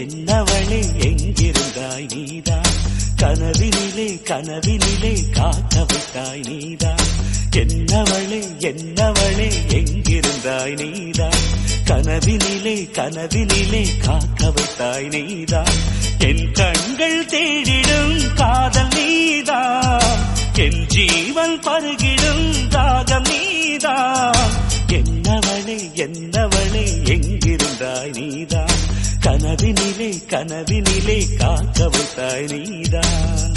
என்னவளே எங்கிருந்தாய் நீதான் கனவினிலே கனவினிலே காக்க வைத்தாய் நீதான் என்னவளே என்னவளே எங்கிருந்தாய் நீதான் கனவினிலே கனவினிலே காக்க வைத்தாய் நீதான் என் கண்கள் தேடிடும் காதல் நீதான் என் ஜீவன் பருகிடும் தாகம் நீதான் என்னவளே என்னவளே எங்கிருந்தாய் நீதான் கனவினிலே கனவினிலே காக்க வைத்தாய் நீதான்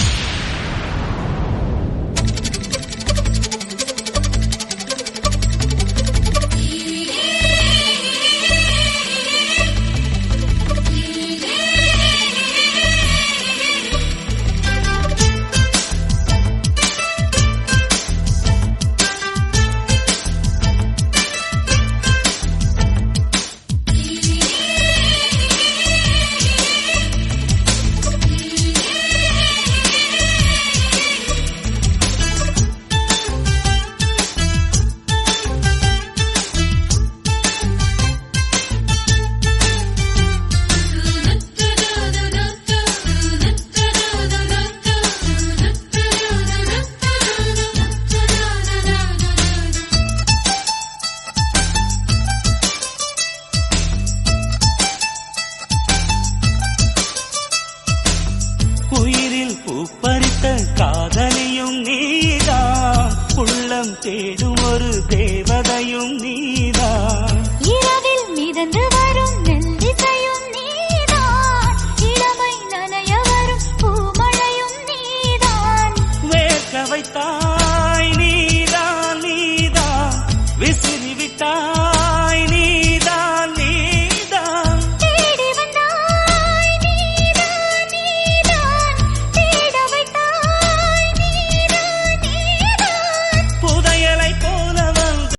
பூப்பறித்த காதலியும் நீதான் உள்ளம் தேடும் ஒரு தேவதையும் நீதான் இரவில் மிதந்து வரும் நெல்லிசையும் நீதான் இளமை நனைய வரும் பூமழையும் நீதான் வேர்க்க வைத்தான்